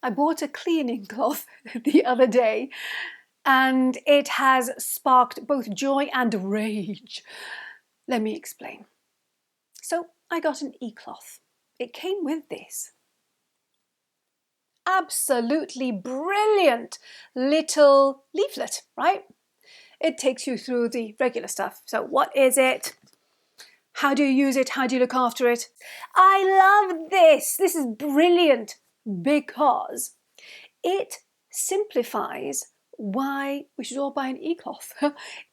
I bought a cleaning cloth the other day and it has sparked both joy and rage. Let me explain. So I got an e-cloth. It came with this absolutely brilliant little leaflet, right? It takes you through the regular stuff. So what is it? How do you use it? How do you look after it? I love this. This is brilliant because it simplifies why we should all buy an e-cloth.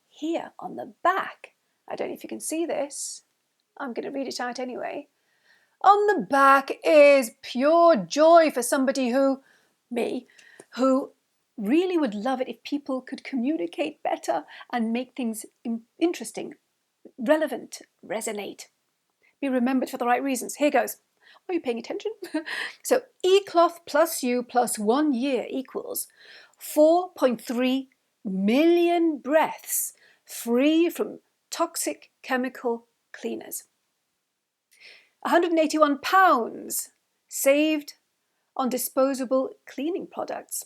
Here on the back, I don't know if you can see this. I'm going to read it out anyway. On the back is pure joy for somebody me, who really would love it if people could communicate better and make things interesting, relevant, resonate, be remembered for the right reasons. Here goes. Are you paying attention? So e-cloth plus you plus 1 year equals 4.3 million breaths free from toxic chemical cleaners. £181 saved on disposable cleaning products.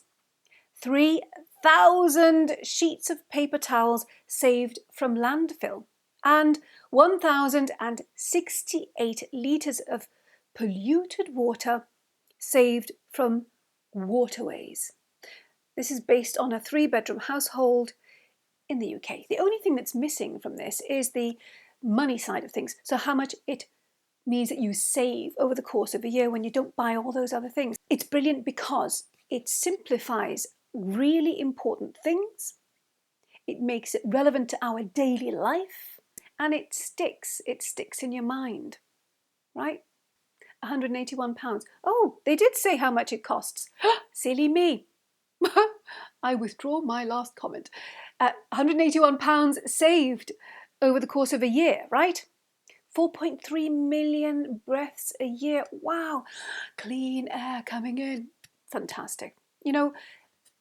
3,000 sheets of paper towels saved from landfill. And 1,068 litres of polluted water saved from waterways. This is based on a 3-bedroom household in the UK. The only thing that's missing from this is the money side of things. So how much it means that you save over the course of a year when you don't buy all those other things. It's brilliant because it simplifies really important things. It makes it relevant to our daily life. And it sticks in your mind, right? £181. Oh, they did say how much it costs. Silly me. I withdraw my last comment. £181 saved over the course of a year, right? 4.3 million breaths a year. Wow. Clean air coming in. Fantastic. You know,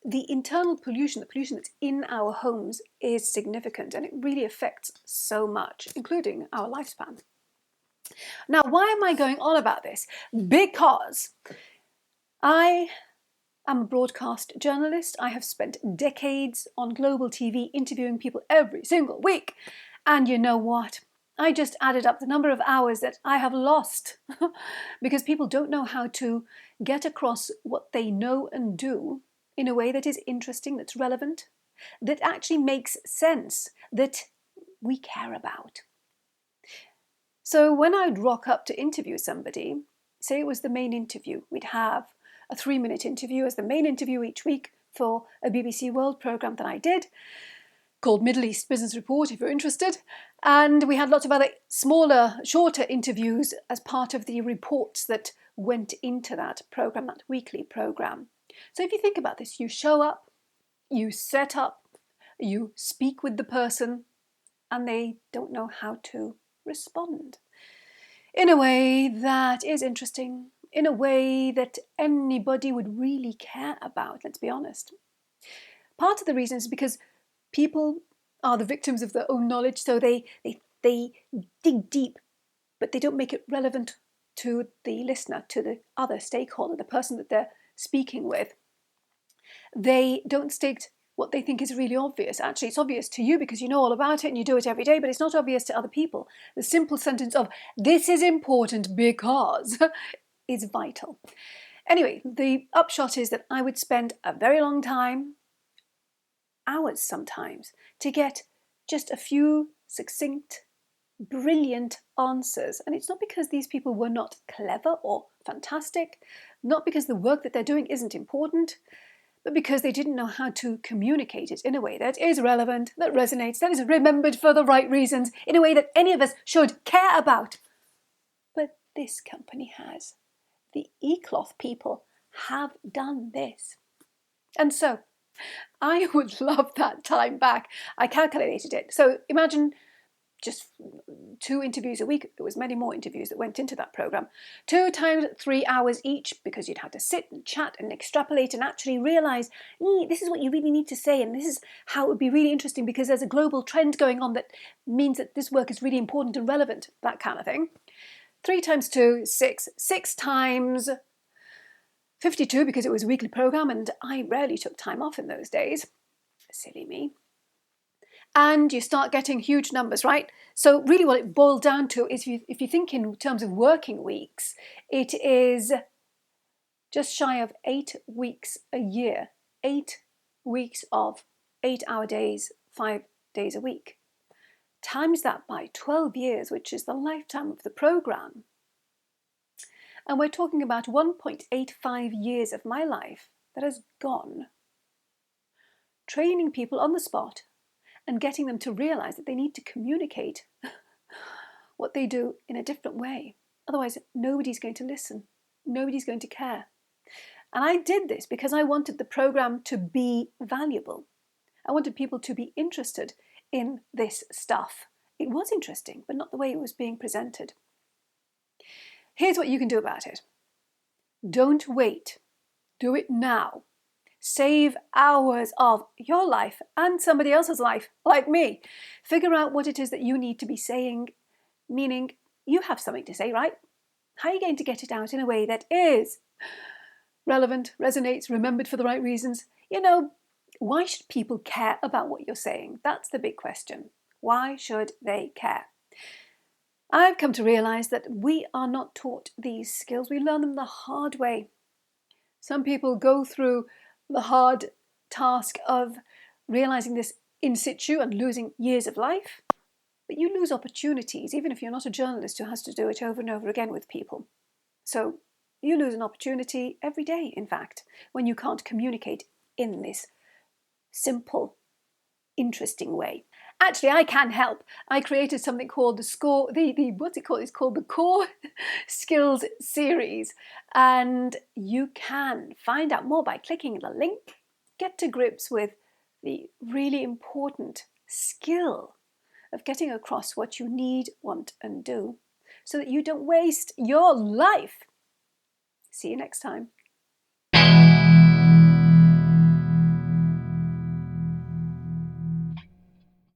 the internal pollution, the pollution that's in our homes is significant and it really affects so much, including our lifespan. Now, why am I going on about this? Because I am a broadcast journalist. I have spent decades on global TV interviewing people every single week. And you know what? I just added up the number of hours that I have lost because people don't know how to get across what they know and do in a way that is interesting, that's relevant, that actually makes sense, that we care about. So when I'd rock up to interview somebody, say it was the main interview, we'd have a 3-minute interview as the main interview each week for a BBC World programme that I did, called Middle East Business Report, if you're interested. And we had lots of other smaller, shorter interviews as part of the reports that went into that programme, that weekly programme. So if you think about this, you show up, you set up, you speak with the person, and they don't know how to respond in a way that is interesting, in a way that anybody would really care about, let's be honest. Part of the reason is because people are the victims of their own knowledge, so they dig deep, but they don't make it relevant to the listener, to the other stakeholder, the person that they're speaking with. They don't state what they think is really obvious. Actually, it's obvious to you because you know all about it and you do it every day, but it's not obvious to other people. The simple sentence of, this is important because, is vital. Anyway, the upshot is that I would spend a very long time, hours sometimes, to get just a few succinct, brilliant answers. And it's not because these people were not clever or fantastic, not because the work that they're doing isn't important, but because they didn't know how to communicate it in a way that is relevant, that resonates, that is remembered for the right reasons, in a way that any of us should care about. But this company has. The e-cloth people have done this. And so I would love that time back. I calculated it. So imagine just 2 interviews a week. There was many more interviews that went into that programme. 2 times 3 hours each, because you'd have to sit and chat and extrapolate and actually realise, this is what you really need to say, and this is how it would be really interesting because there's a global trend going on that means that this work is really important and relevant, that kind of thing. 3 times 2, 6. 6 times 52 because it was a weekly program and I rarely took time off in those days. Silly me. And you start getting huge numbers, right? So really what it boiled down to is if you think in terms of working weeks, it is just shy of 8 weeks a year. 8 weeks of 8-hour days, 5 days a week. Times that by 12 years, which is the lifetime of the program. And we're talking about 1.85 years of my life that has gone training people on the spot and getting them to realize that they need to communicate what they do in a different way. Otherwise, nobody's going to listen. Nobody's going to care. And I did this because I wanted the program to be valuable. I wanted people to be interested in this stuff. It was interesting, but not the way it was being presented. Here's what you can do about it. Don't wait. Do it now. Save hours of your life and somebody else's life, like me. Figure out what it is that you need to be saying, meaning you have something to say, right? How are you going to get it out in a way that is relevant, resonates, remembered for the right reasons? You know, why should people care about what you're saying? That's the big question. Why should they care? I've come to realize that we are not taught these skills. We learn them the hard way. Some people go through the hard task of realizing this in situ and losing years of life. But you lose opportunities, even if you're not a journalist who has to do it over and over again with people. So you lose an opportunity every day, in fact, when you can't communicate in this simple, interesting way. Actually, I can help. I created something called what's it called? It's called the Core Skills Series. And you can find out more by clicking the link. Get to grips with the really important skill of getting across what you need, want, and do so that you don't waste your life. See you next time.